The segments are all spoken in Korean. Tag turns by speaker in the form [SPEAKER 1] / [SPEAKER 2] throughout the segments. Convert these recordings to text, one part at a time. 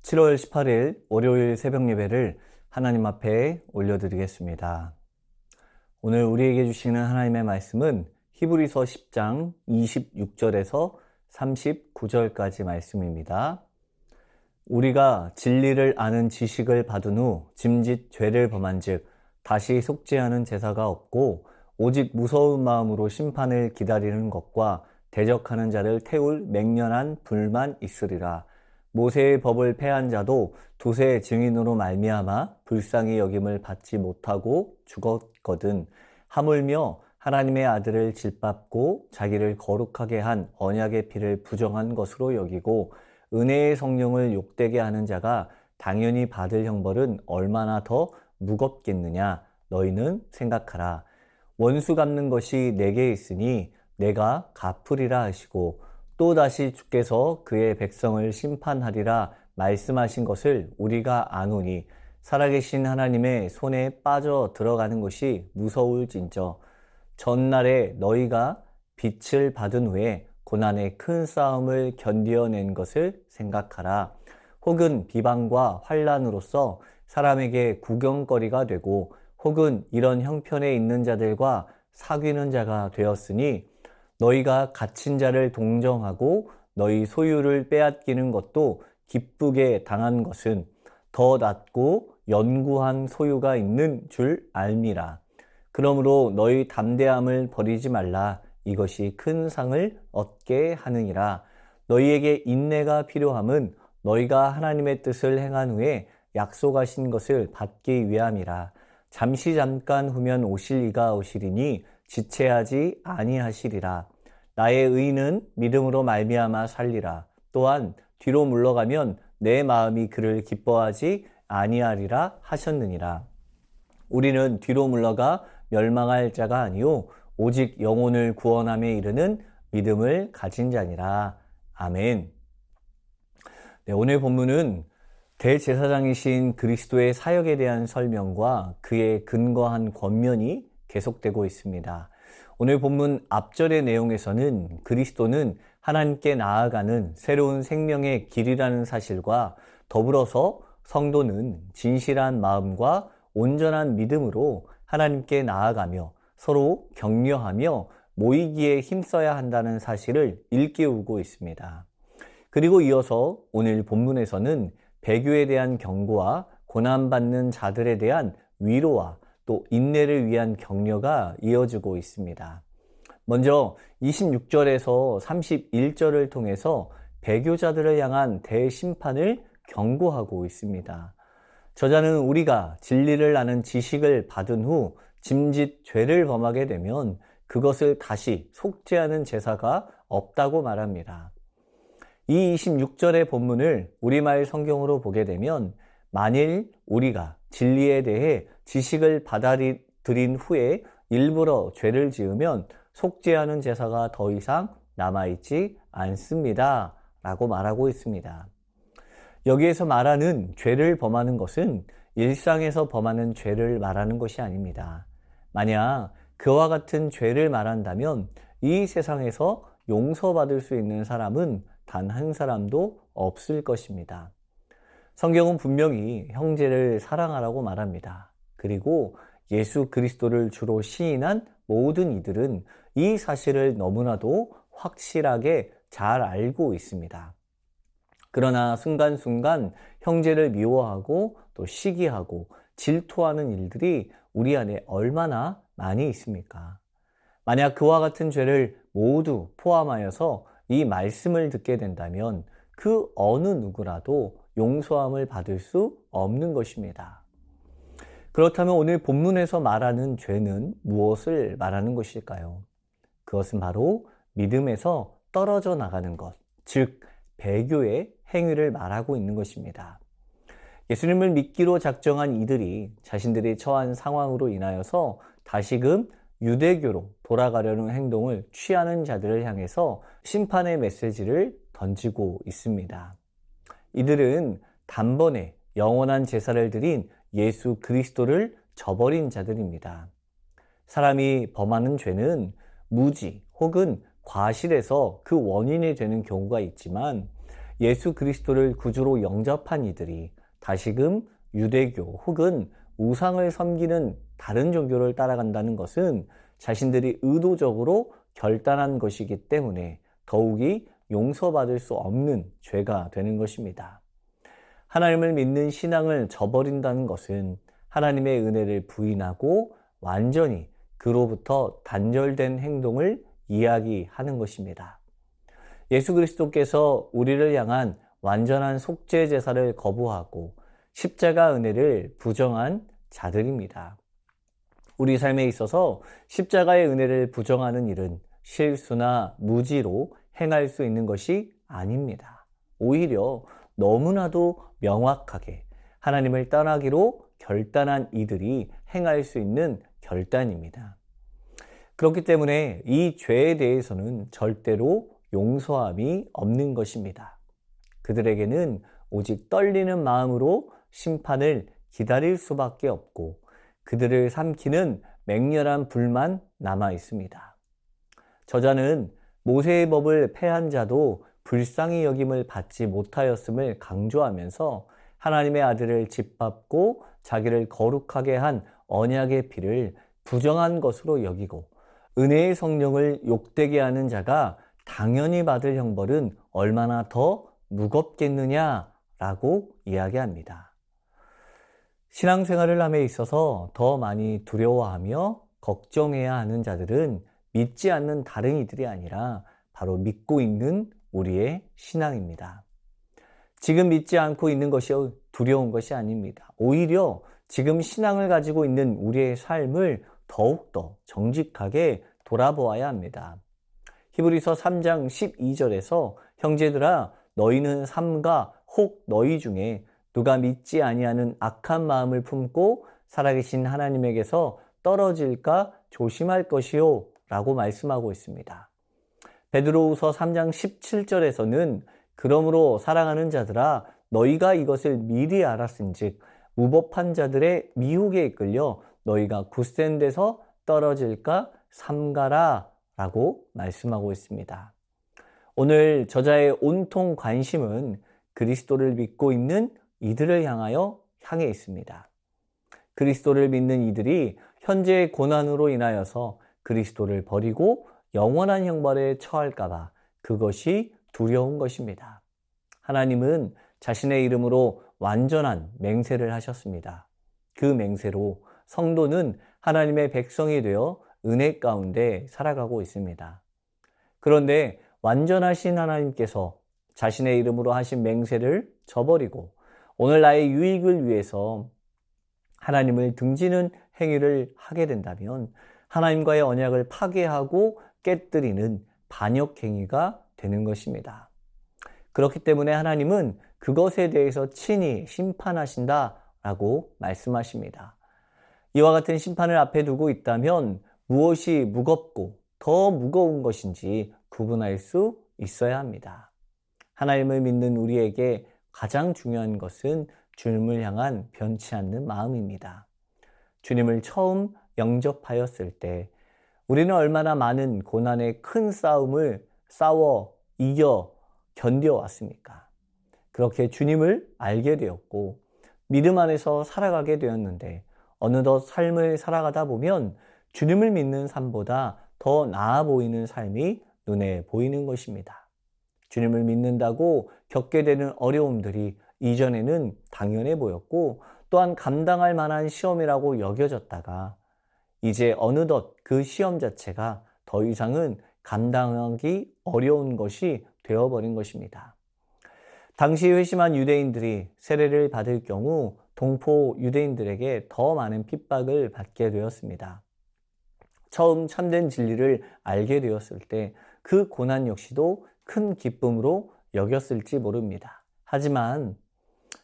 [SPEAKER 1] 7월 18일 월요일 새벽 예배를 하나님 앞에 올려드리겠습니다. 오늘 우리에게 주시는 하나님의 말씀은 히브리서 10장 26절에서 39절까지 말씀입니다. 우리가 진리를 아는 지식을 받은 후 짐짓 죄를 범한 즉 다시 속죄하는 제사가 없고 오직 무서운 마음으로 심판을 기다리는 것과 대적하는 자를 태울 맹렬한 불만 있으리라. 모세의 법을 폐한 자도 두세 증인으로 말미암아 불쌍히 여김을 받지 못하고 죽었거든. 하물며 하나님의 아들을 짓밟고 자기를 거룩하게 한 언약의 피를 부정한 것으로 여기고 은혜의 성령을 욕되게 하는 자가 당연히 받을 형벌은 얼마나 더 무겁겠느냐. 너희는 생각하라. 원수 갚는 것이 내게 있으니 내가 갚으리라 하시고 또다시 주께서 그의 백성을 심판하리라 말씀하신 것을 우리가 아노니 살아계신 하나님의 손에 빠져 들어가는 것이 무서울진저. 전날에 너희가 빛을 받은 후에 고난의 큰 싸움을 견뎌낸 것을 생각하라. 혹은 비방과 환난으로서 사람에게 구경거리가 되고 혹은 이런 형편에 있는 자들과 사귀는 자가 되었으니 너희가 갇힌 자를 동정하고 너희 소유를 빼앗기는 것도 기쁘게 당한 것은 더 낫고 연구한 소유가 있는 줄 알미라. 그러므로 너희 담대함을 버리지 말라. 이것이 큰 상을 얻게 하느니라. 너희에게 인내가 필요함은 너희가 하나님의 뜻을 행한 후에 약속하신 것을 받기 위함이라. 잠깐 후면 오실 이가 오시리니 지체하지 아니하시리라. 나의 의는 믿음으로 말미암아 살리라. 또한 뒤로 물러가면 내 마음이 그를 기뻐하지 아니하리라 하셨느니라. 우리는 뒤로 물러가 멸망할 자가 아니요 오직 영혼을 구원함에 이르는 믿음을 가진 자니라. 아멘. 네, 오늘 본문은 대제사장이신 그리스도의 사역에 대한 설명과 그의 근거한 권면이 계속되고 있습니다. 오늘 본문 앞절의 내용에서는 그리스도는 하나님께 나아가는 새로운 생명의 길이라는 사실과 더불어서 성도는 진실한 마음과 온전한 믿음으로 하나님께 나아가며 서로 격려하며 모이기에 힘써야 한다는 사실을 일깨우고 있습니다. 그리고 이어서 오늘 본문에서는 배교에 대한 경고와 고난받는 자들에 대한 위로와 또 인내를 위한 격려가 이어지고 있습니다. 먼저 26절에서 31절을 통해서 배교자들을 향한 대심판을 경고하고 있습니다. 저자는 우리가 진리를 아는 지식을 받은 후 짐짓 죄를 범하게 되면 그것을 다시 속죄하는 제사가 없다고 말합니다. 이 26절의 본문을 우리말 성경으로 보게 되면 만일 우리가 진리에 대해 지식을 받아들인 후에 일부러 죄를 지으면 속죄하는 제사가 더 이상 남아있지 않습니다. 라고 말하고 있습니다. 여기에서 말하는 죄를 범하는 것은 일상에서 범하는 죄를 말하는 것이 아닙니다. 만약 그와 같은 죄를 말한다면 이 세상에서 용서받을 수 있는 사람은 단 한 사람도 없을 것입니다. 성경은 분명히 형제를 사랑하라고 말합니다. 그리고 예수 그리스도를 주로 시인한 모든 이들은 이 사실을 너무나도 확실하게 잘 알고 있습니다. 그러나 순간순간 형제를 미워하고 또 시기하고 질투하는 일들이 우리 안에 얼마나 많이 있습니까? 만약 그와 같은 죄를 모두 포함하여서 이 말씀을 듣게 된다면 그 어느 누구라도 용서함을 받을 수 없는 것입니다. 그렇다면 오늘 본문에서 말하는 죄는 무엇을 말하는 것일까요? 그것은 바로 믿음에서 떨어져 나가는 것, 즉 배교의 행위를 말하고 있는 것입니다. 예수님을 믿기로 작정한 이들이 자신들이 처한 상황으로 인하여서 다시금 유대교로 돌아가려는 행동을 취하는 자들을 향해서 심판의 메시지를 던지고 있습니다. 이들은 단번에 영원한 제사를 드린 예수 그리스도를 저버린 자들입니다. 사람이 범하는 죄는 무지 혹은 과실에서 그 원인이 되는 경우가 있지만 예수 그리스도를 구주로 영접한 이들이 다시금 유대교 혹은 우상을 섬기는 다른 종교를 따라간다는 것은 자신들이 의도적으로 결단한 것이기 때문에 더욱이 용서받을 수 없는 죄가 되는 것입니다. 하나님을 믿는 신앙을 저버린다는 것은 하나님의 은혜를 부인하고 완전히 그로부터 단절된 행동을 이야기하는 것입니다. 예수 그리스도께서 우리를 향한 완전한 속죄 제사를 거부하고 십자가 은혜를 부정한 자들입니다. 우리 삶에 있어서 십자가의 은혜를 부정하는 일은 실수나 무지로 행할 수 있는 것이 아닙니다. 오히려 너무나도 명확하게 하나님을 떠나기로 결단한 이들이 행할 수 있는 결단입니다. 그렇기 때문에 이 죄에 대해서는 절대로 용서함이 없는 것입니다. 그들에게는 오직 떨리는 마음으로 심판을 기다릴 수밖에 없고 그들을 삼키는 맹렬한 불만 남아 있습니다. 저자는 모세의 법을 폐한 자도 불쌍히 여김을 받지 못하였음을 강조하면서 하나님의 아들을 짓밟고 자기를 거룩하게 한 언약의 피를 부정한 것으로 여기고 은혜의 성령을 욕되게 하는 자가 당연히 받을 형벌은 얼마나 더 무겁겠느냐라고 이야기합니다. 신앙생활을 함에 있어서 더 많이 두려워하며 걱정해야 하는 자들은 믿지 않는 다른 이들이 아니라 바로 믿고 있는 우리의 신앙입니다. 지금 믿지 않고 있는 것이 두려운 것이 아닙니다. 오히려 지금 신앙을 가지고 있는 우리의 삶을 더욱더 정직하게 돌아보아야 합니다. 히브리서 3장 12절에서 형제들아 너희는 삼가 혹 너희 중에 누가 믿지 아니하는 악한 마음을 품고 살아계신 하나님에게서 떨어질까 조심할 것이요 라고 말씀하고 있습니다. 베드로후서 3장 17절에서는 그러므로 사랑하는 자들아 너희가 이것을 미리 알았은즉 무법한 자들의 미혹에 이끌려 너희가 굳센 데서 떨어질까 삼가라 라고 말씀하고 있습니다. 오늘 저자의 온통 관심은 그리스도를 믿고 있는 이들을 향해 있습니다. 그리스도를 믿는 이들이 현재의 고난으로 인하여서 그리스도를 버리고 영원한 형벌에 처할까 봐 그것이 두려운 것입니다. 하나님은 자신의 이름으로 완전한 맹세를 하셨습니다. 그 맹세로 성도는 하나님의 백성이 되어 은혜 가운데 살아가고 있습니다. 그런데 완전하신 하나님께서 자신의 이름으로 하신 맹세를 저버리고 오늘 나의 유익을 위해서 하나님을 등지는 행위를 하게 된다면 하나님과의 언약을 파괴하고 깨뜨리는 반역 행위가 되는 것입니다. 그렇기 때문에 하나님은 그것에 대해서 친히 심판하신다라고 말씀하십니다. 이와 같은 심판을 앞에 두고 있다면 무엇이 무겁고 더 무거운 것인지 구분할 수 있어야 합니다. 하나님을 믿는 우리에게 가장 중요한 것은 주님을 향한 변치 않는 마음입니다. 주님을 처음 영접하였을 때 우리는 얼마나 많은 고난의 큰 싸움을 싸워 이겨 견뎌왔습니까? 그렇게 주님을 알게 되었고 믿음 안에서 살아가게 되었는데 어느덧 삶을 살아가다 보면 주님을 믿는 삶보다 더 나아 보이는 삶이 눈에 보이는 것입니다. 주님을 믿는다고 겪게 되는 어려움들이 이전에는 당연해 보였고 또한 감당할 만한 시험이라고 여겨졌다가 이제 어느덧 그 시험 자체가 더 이상은 감당하기 어려운 것이 되어버린 것입니다. 당시 회심한 유대인들이 세례를 받을 경우 동포 유대인들에게 더 많은 핍박을 받게 되었습니다. 처음 참된 진리를 알게 되었을 때 그 고난 역시도 큰 기쁨으로 여겼을지 모릅니다. 하지만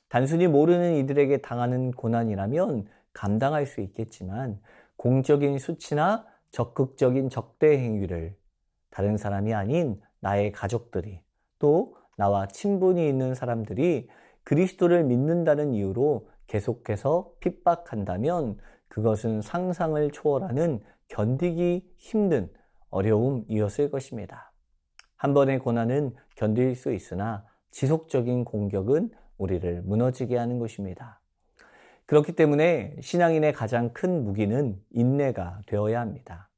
[SPEAKER 1] 단순히 모르는 이들에게 당하는 고난이라면 감당할 수 있겠지만 공적인 수치나 적극적인 적대 행위를 다른 사람이 아닌 나의 가족들이 또 나와 친분이 있는 사람들이 그리스도를 믿는다는 이유로 계속해서 핍박한다면 그것은 상상을 초월하는 견디기 힘든 어려움이었을 것입니다. 한 번의 고난은 견딜 수 있으나 지속적인 공격은 우리를 무너지게 하는 것입니다. 그렇기 때문에 신앙인의 가장 큰 무기는 인내가 되어야 합니다.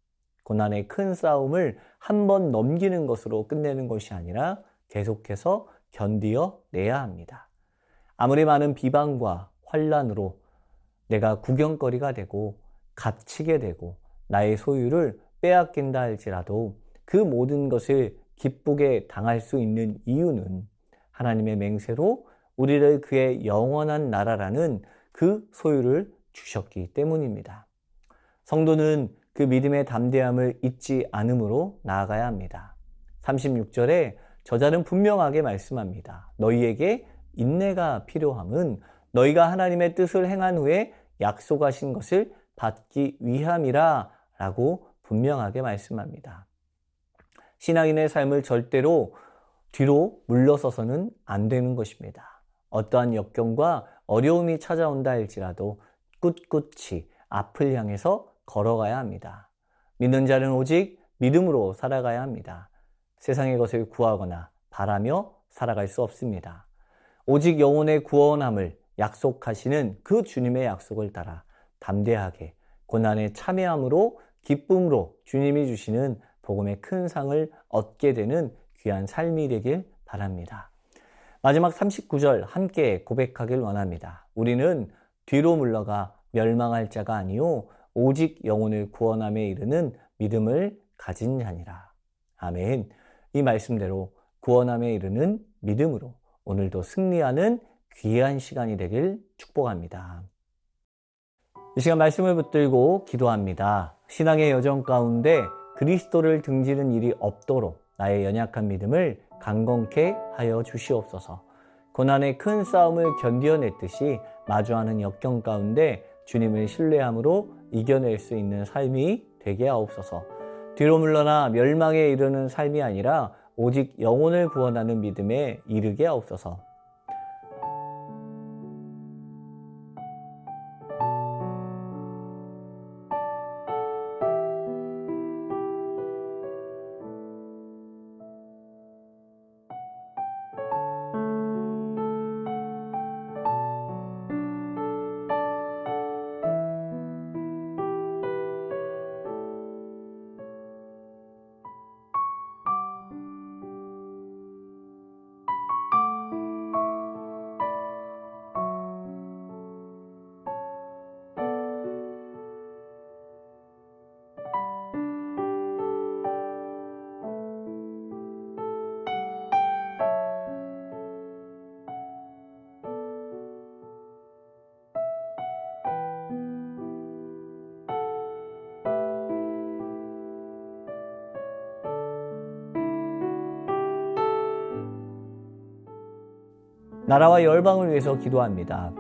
[SPEAKER 1] 고난의 큰 싸움을 한 번 넘기는 것으로 끝내는 것이 아니라 계속해서 견디어 내야 합니다. 아무리 많은 비방과 환난으로 내가 구경거리가 되고 갇히게 되고 나의 소유를 빼앗긴다 할지라도 그 모든 것을 기쁘게 당할 수 있는 이유는 하나님의 맹세로 우리를 그의 영원한 나라라는 그 소유를 주셨기 때문입니다. 성도는 그 믿음의 담대함을 잊지 않음으로 나아가야 합니다. 36절에 저자는 분명하게 말씀합니다. 너희에게 인내가 필요함은 너희가 하나님의 뜻을 행한 후에 약속하신 것을 받기 위함이라 라고 분명하게 말씀합니다. 신앙인의 삶을 절대로 뒤로 물러서서는 안 되는 것입니다. 어떠한 역경과 어려움이 찾아온다 할지라도 꿋꿋이 앞을 향해서 걸어가야 합니다. 믿는 자는 오직 믿음으로 살아가야 합니다. 세상의 것을 구하거나 바라며 살아갈 수 없습니다. 오직 영혼의 구원함을 약속하시는 그 주님의 약속을 따라 담대하게 고난에 참여함으로 기쁨으로 주님이 주시는 복음의 큰 상을 얻게 되는 귀한 삶이 되길 바랍니다. 마지막 39절 함께 고백하길 원합니다. 우리는 뒤로 물러가 멸망할 자가 아니요 오직 영혼을 구원함에 이르는 믿음을 가진 자니라. 아멘. 이 말씀대로 구원함에 이르는 믿음으로 오늘도 승리하는 귀한 시간이 되길 축복합니다. 이 시간 말씀을 붙들고 기도합니다. 신앙의 여정 가운데 그리스도를 등지는 일이 없도록 나의 연약한 믿음을 강건케 하여 주시옵소서. 고난의 큰 싸움을 견디어냈듯이 마주하는 역경 가운데 주님을 신뢰함으로 이겨낼 수 있는 삶이 되게 하옵소서. 뒤로 물러나 멸망에 이르는 삶이 아니라 오직 영혼을 구원하는 믿음에 이르게 하옵소서. 나라와 열방을 위해서 기도합니다.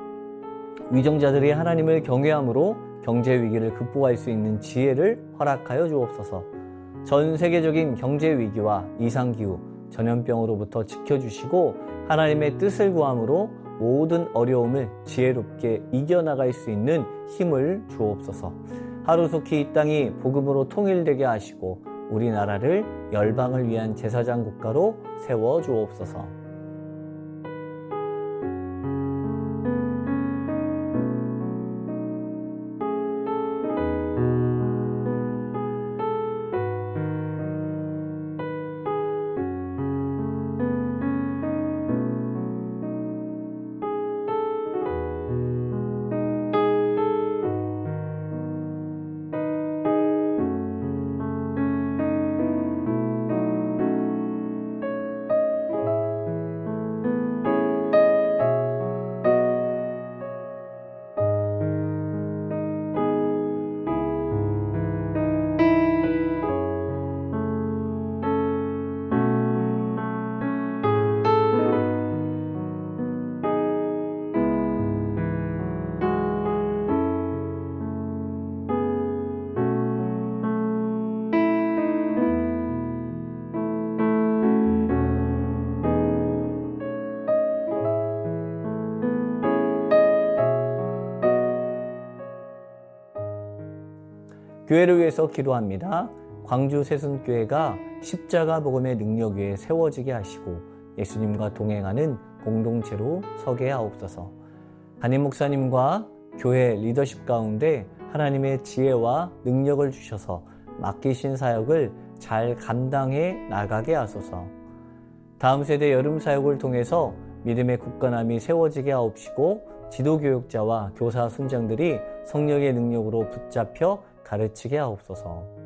[SPEAKER 1] 위정자들이 하나님을 경외함으로 경제 위기를 극복할 수 있는 지혜를 허락하여 주옵소서. 전 세계적인 경제 위기와 이상기후, 전염병으로부터 지켜주시고 하나님의 뜻을 구함으로 모든 어려움을 지혜롭게 이겨나갈 수 있는 힘을 주옵소서. 하루속히 이 땅이 복음으로 통일되게 하시고 우리나라를 열방을 위한 제사장 국가로 세워 주옵소서. 교회를 위해서 기도합니다. 광주 새순교회가 십자가 복음의 능력 위에 세워지게 하시고 예수님과 동행하는 공동체로 서게 하옵소서. 담임 목사님과 교회 리더십 가운데 하나님의 지혜와 능력을 주셔서 맡기신 사역을 잘 감당해 나가게 하소서. 다음 세대 여름 사역을 통해서 믿음의 굳건함이 세워지게 하옵시고 지도교육자와 교사 순장들이 성령의 능력으로 붙잡혀 가르치게 하옵소서.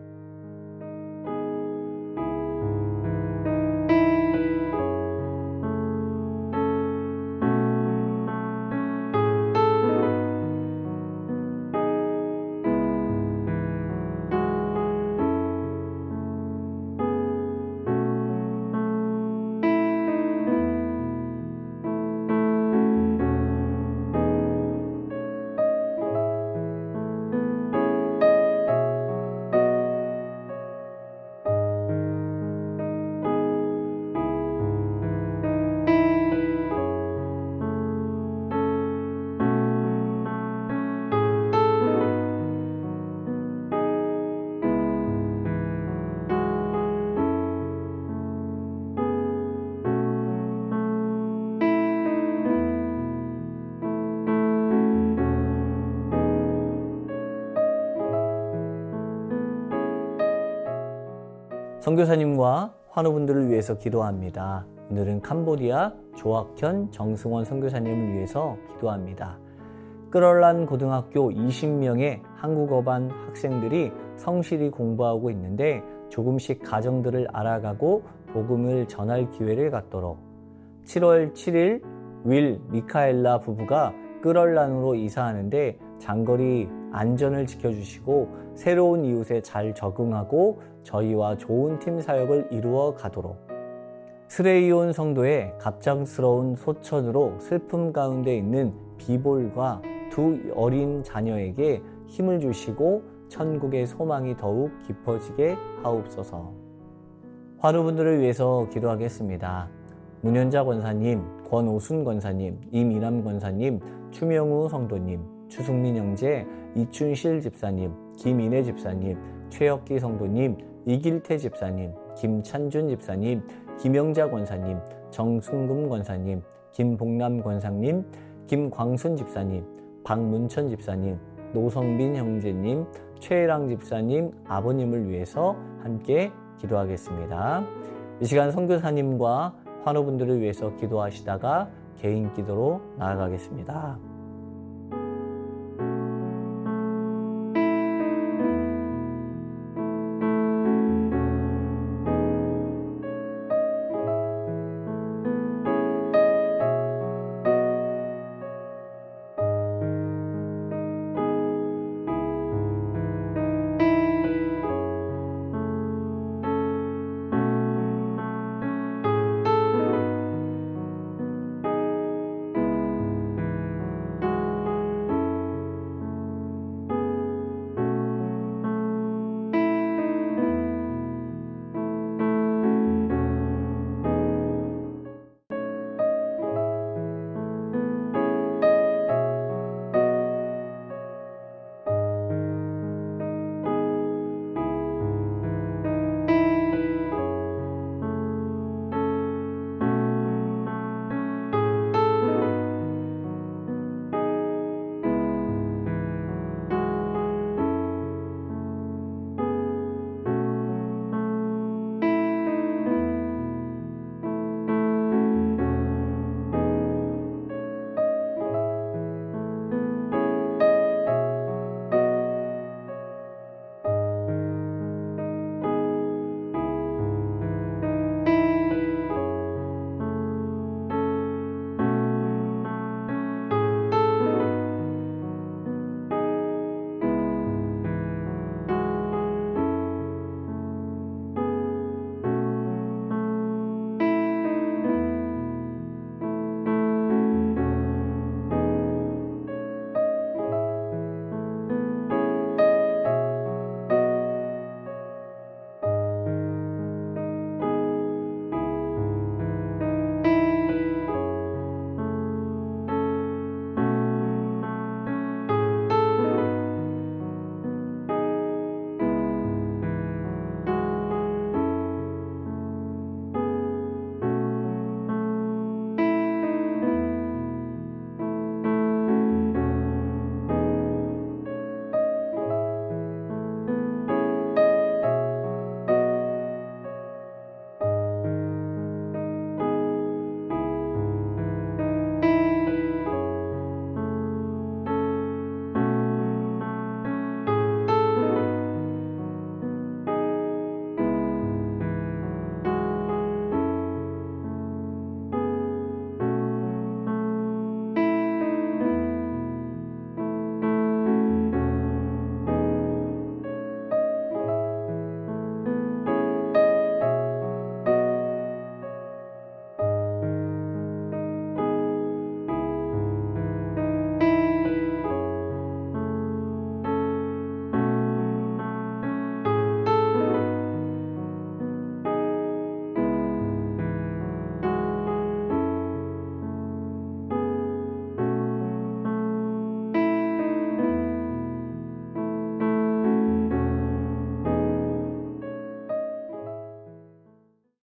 [SPEAKER 1] 선교사님과 환우분들을 위해서 기도합니다. 오늘은 캄보디아 조학현 정승원 선교사님을 위해서 기도합니다. 끌얼란 고등학교 20명의 한국어반 학생들이 성실히 공부하고 있는데 조금씩 가정들을 알아가고 복음을 전할 기회를 갖도록 7월 7일 윌 미카엘라 부부가 끌얼란으로 이사하는데 장거리 안전을 지켜주시고 새로운 이웃에 잘 적응하고 저희와 좋은 팀 사역을 이루어 가도록 스레이온 성도의 갑작스러운 소천으로 슬픔 가운데 있는 비볼과 두 어린 자녀에게 힘을 주시고 천국의 소망이 더욱 깊어지게 하옵소서. 환우분들을 위해서 기도하겠습니다. 문현자 권사님, 권오순 권사님, 임이남 권사님, 추명우 성도님, 추승민 형제, 이춘실 집사님, 김인혜 집사님, 최혁기 성도님, 이길태 집사님, 김찬준 집사님, 김영자 권사님, 정승금 권사님, 김복남 권사님, 김광순 집사님, 박문천 집사님, 노성빈 형제님, 최혜랑 집사님, 아버님을 위해서 함께 기도하겠습니다. 이 시간 선교사님과 환우분들을 위해서 기도하시다가 개인 기도로 나아가겠습니다.